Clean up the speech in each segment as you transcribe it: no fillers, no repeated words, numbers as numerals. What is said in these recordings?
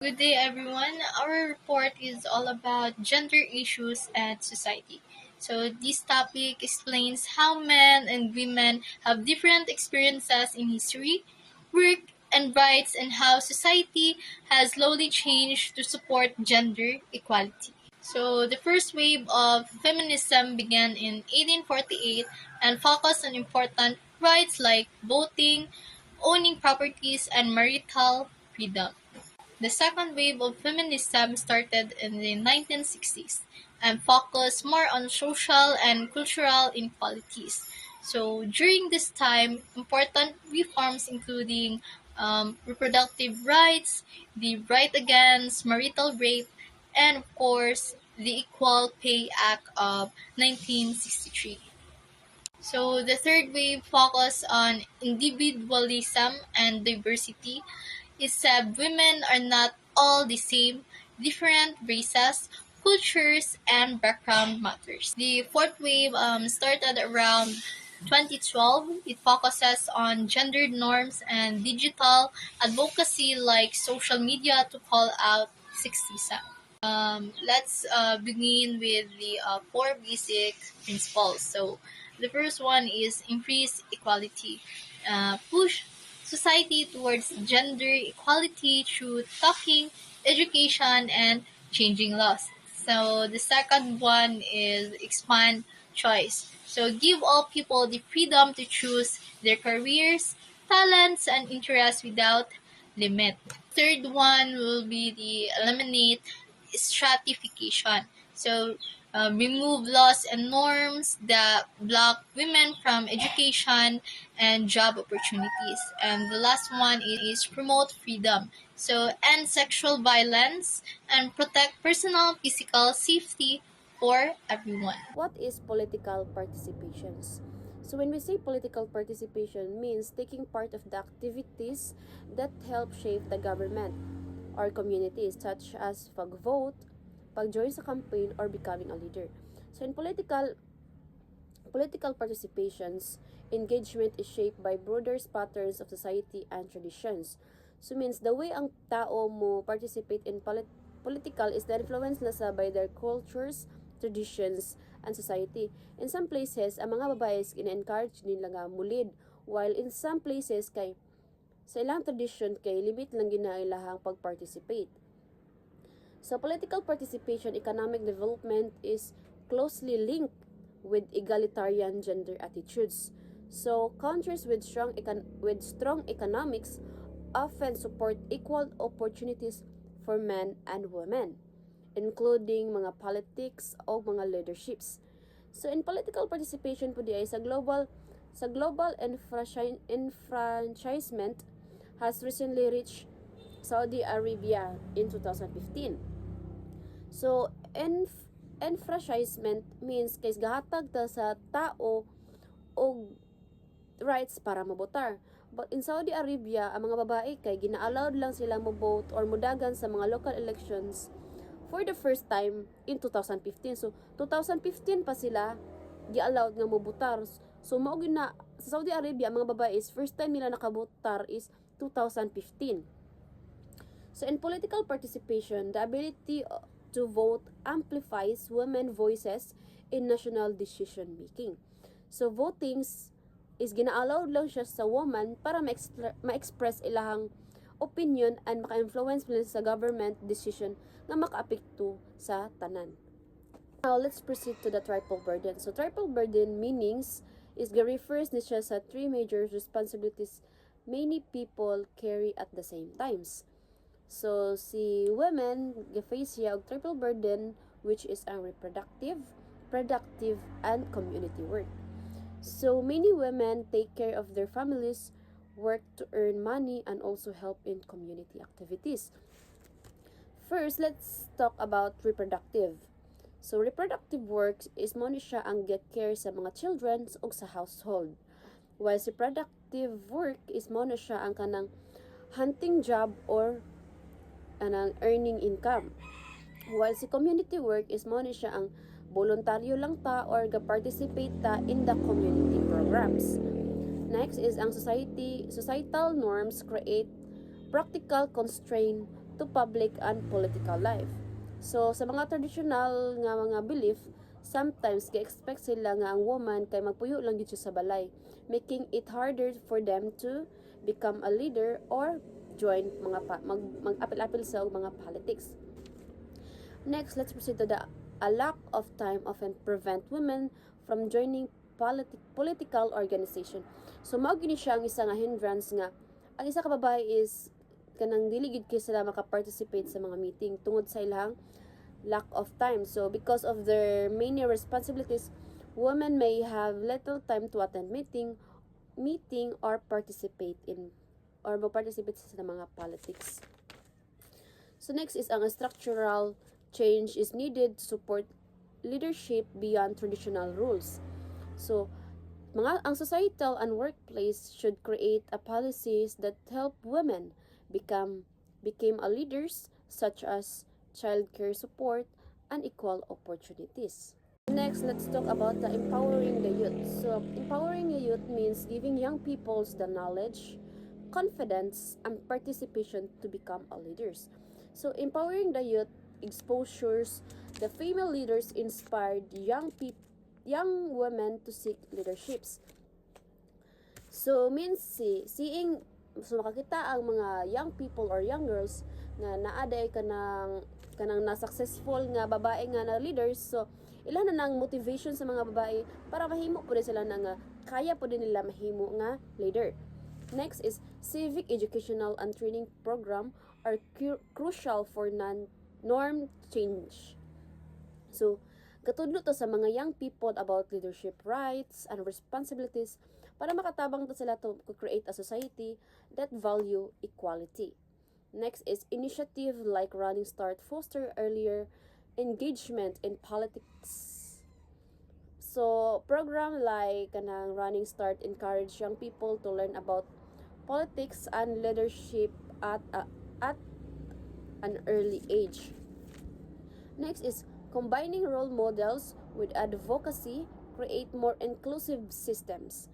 Good day, everyone. Our report is all about gender issues and society. So, this topic explains how men and women have different experiences in history, work, and rights, and how society has slowly changed to support gender equality. So, the first wave of feminism began in 1848 and focused on important rights like voting, owning properties, and marital freedom. The second wave of feminism started in the 1960s and focused more on social and cultural inequalities. So during this time, important reforms including reproductive rights, the right against marital rape, and of course, the Equal Pay Act of 1963. So the third wave focused on individualism and diversity. It said women are not all the same, different races, cultures, and background matters. The fourth wave started around 2012. It focuses on gendered norms and digital advocacy like social media to call out sexism. Let's begin with the four basic principles. So, the first one is increase equality. Push society towards gender equality through talking, education, and changing laws. So, the second one is expand choice. So, give all people the freedom to choose their careers, talents, and interests without limit. Third one will be the eliminate stratification. So, remove laws and norms that block women from education and job opportunities. And the last one is promote freedom. So, end sexual violence and protect personal physical safety for everyone. What is political participations? So when we say political participation means taking part of the activities that help shape the government or communities such as pag-vote, pag-join sa campaign, or becoming a leader. So in political participations, engagement is shaped by broader patterns of society and traditions. So means the way ang tao mo participate in political is the influence nasa by their cultures, traditions, and society. In some places, ang mga babae is ina-encourage nila nga mulid, while in some places kay sa ilang tradition kay limit lang ginailang pag-participate. So political participation, economic development is closely linked with egalitarian gender attitudes. So countries with strong economics often support equal opportunities for men and women, including mga politics o mga leaderships. So in political participation po ay sa global enfranchisement has recently reached Saudi Arabia in 2015. So enfranchisement means kay gahatag ta sa tao og rights para mabotar. But in Saudi Arabia, ang mga babae kay gina-allowed lang sila mo vote or mudagan sa mga local elections for the first time in 2015. So 2015 pa sila gi-allowed nga mo botar. So mao gina sa Saudi Arabia ang mga babae is first time nila nakabotar is 2015. So in political participation, the ability to vote amplifies women voices in national decision making. So voting is gina-allowed lang siya sa woman para ma-express ilahang opinion and maka-influence nila sa government decision nga maka-apekto sa tanan. Now, let's proceed to the triple burden. So, triple burden meanings is refers ni siya sa three major responsibilities many people carry at the same times. So, si women, ga-face siya og triple burden which is ang reproductive, productive, and community work. So, many women take care of their families, work to earn money, and also help in community activities. First, let's talk about reproductive. So, reproductive work is mo ni siya ang get care sa mga children o sa household. While si productive work is mo na siya ang kanang hunting job or anang earning income. While si community work is mo ni siya ang voluntaryo lang ta or ga-participate ta in the community programs. Next is ang societal norms create practical constraint to public and political life. So sa mga traditional nga mga belief, sometimes ga-expect sila nga ang woman kay magpuyo lang gyud siya sa balay, making it harder for them to become a leader or join mga mag-apil-apil sa mga politics. Next, let's proceed to the a lack of time often prevent women from joining political organization. So mao gini siya ang isa nga hindrance nga ang isa ka babae is kanang dili gid kay sila maka-participate sa mga meeting tungod sa ilang lack of time. So because of their many responsibilities, women may have little time to attend meeting or participate sa mga politics. So next is ang structural change is needed to support leadership beyond traditional rules. So ang societal and workplace should create a policies that help women become a leaders, such as childcare support and equal opportunities. Next, let's talk about the empowering the youth. So empowering the youth means giving young people the knowledge, confidence, and participation to become a leaders. So empowering the youth exposures the female leaders inspired young women to seek leaderships. So means seeing so makakita ang mga young people or young girls nga naaday kanang na successful nga babae nga na leaders, so ilan na nang motivation sa mga babae para mahimo pud sila na nga kaya pud nila mahimo nga leader. Next is civic educational and training program are crucial for norm change. So katudlo to sa mga young people about leadership rights and responsibilities para makatabang to sila to create a society that value equality. Next is initiative like Running Start foster earlier engagement in politics. So program like kanang Running Start encourage young people to learn about politics and leadership at an early age. Next is combining role models with advocacy create more inclusive systems.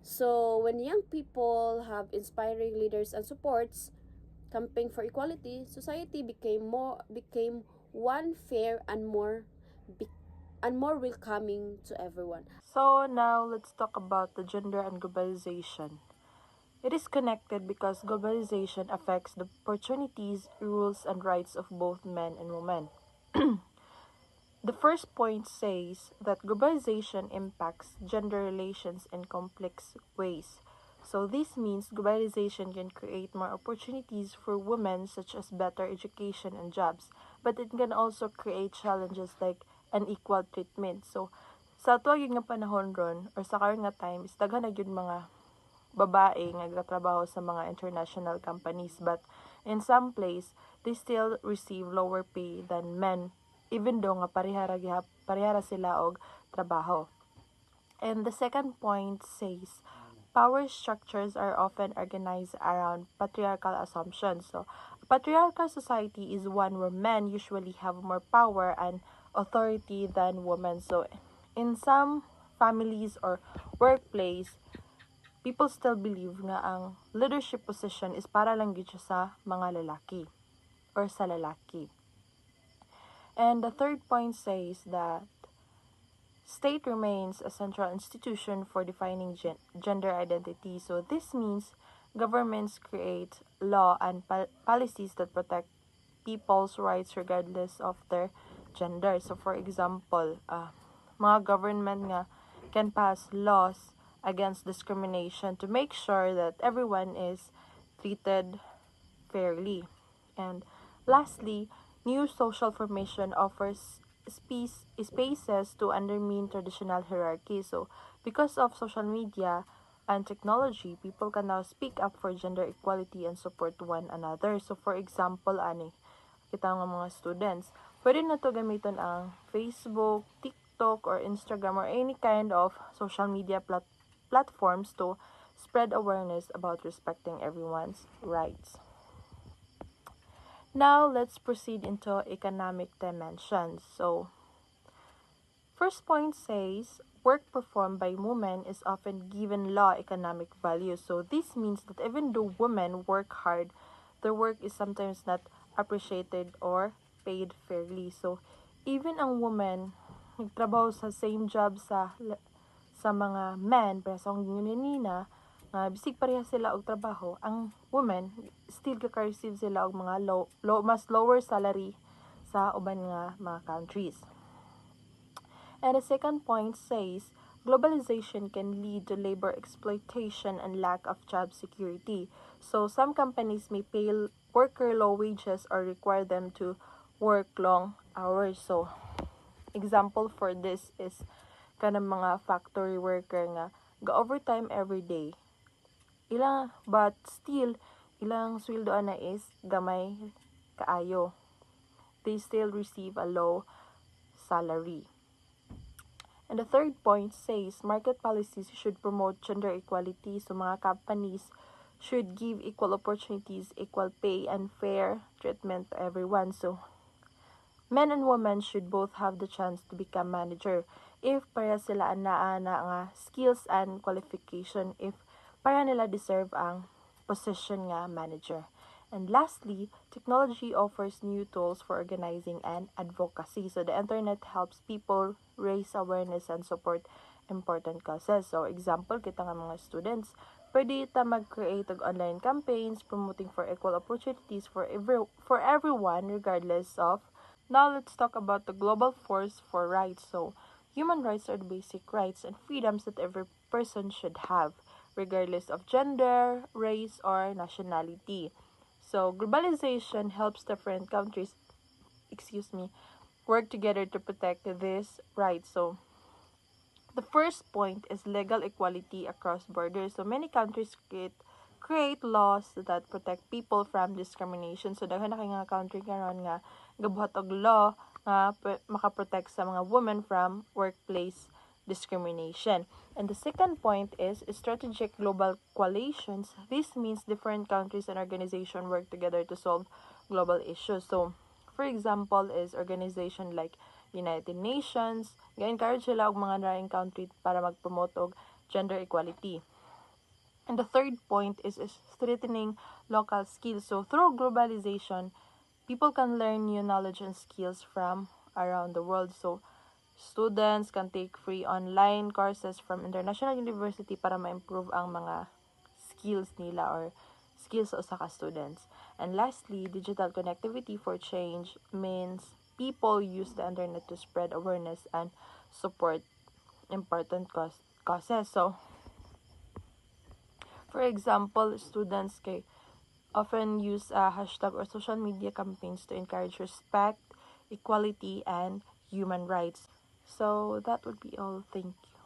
So when young people have inspiring leaders and supports campaign for equality, society became one fair and more welcoming to everyone. So now let's talk about the gender and globalization. It is connected because globalization affects the opportunities, rules, and rights of both men and women. The first point says that globalization impacts gender relations in complex ways. So this means globalization can create more opportunities for women, such as better education and jobs, but it can also create challenges like unequal treatment. So sa tuwag nga panahon ron or sa karon nga time is daghan na gyud mga babae nga nagtatrabaho sa mga international companies, but in some place they still receive lower pay than men even though nga parehara sila og trabaho. And the second point says power structures are often organized around patriarchal assumptions. So a patriarchal society is one where men usually have more power and authority than women. So in some families or workplace, people still believe nga ang leadership position is para lang gyud siya sa mga lalaki or sa lalaki. And the third point says that state remains a central institution for defining gender identity. So this means governments create law and policies that protect people's rights regardless of their gender. So for example, mga government nga can pass laws against discrimination to make sure that everyone is treated fairly. And lastly, new social formation offers spaces to undermine traditional hierarchy. So because of social media and technology, people can now speak up for gender equality and support one another. So for example, kita nga mga students, pwede na to gamiton ang Facebook, TikTok, or Instagram, or any kind of social media platforms to spread awareness about respecting everyone's rights. Now, let's proceed into economic dimensions. So, first point says, work performed by women is often given low economic value. So, this means that even though women work hard, their work is sometimes not appreciated or paid fairly. So, even ang woman, nagtrabaho sa same job sa mga men, pero sa nina, bisig pareha sila og trabaho, ang women, still kaka-receive sila og mga mas lower salary sa uban nga mga countries. And the second point says, globalization can lead to labor exploitation and lack of job security. So some companies may pay worker low wages or require them to work long hours. So example for this is kanang mga factory worker nga ga-overtime every day. But still ilang sweldo na is gamay kaayo. They still receive a low salary. And the third point says market policies should promote gender equality. So mga companies should give equal opportunities, equal pay, and fair treatment to everyone. So men and women should both have the chance to become manager if para sila naa na nga skills and qualification, if para nila deserve ang position nga manager. And lastly, technology offers new tools for organizing and advocacy. So the internet helps people raise awareness and support important causes. So example, kita nga mga students, pwede ta mag-create of online campaigns promoting for equal opportunities for everyone regardless of. Now let's talk about the global force for rights. So human rights are the basic rights and freedoms that every person should have, regardless of gender, race, or nationality. So globalization helps different countries, work together to protect these rights. So the first point is legal equality across borders. So many countries create laws that protect people from discrimination. So daghan na kay nga country karon nga gabuhat og law nga makaprotect sa mga women from workplace discrimination. And the second point is strategic global coalitions. This means different countries and organizations work together to solve global issues. So for example is organization like United Nations, ga-encourage sila og mga naring country para mag-promote og gender equality. And the third point is strengthening local skills. So through globalization, people can learn new knowledge and skills from around the world. So students can take free online courses from international university para ma-improve ang mga skills nila or skills sa usa ka students. And lastly, digital connectivity for change means people use the internet to spread awareness and support important causes. So, for example, students often use a hashtag or social media campaigns to encourage respect, equality, and human rights. So, that would be all. Thank you.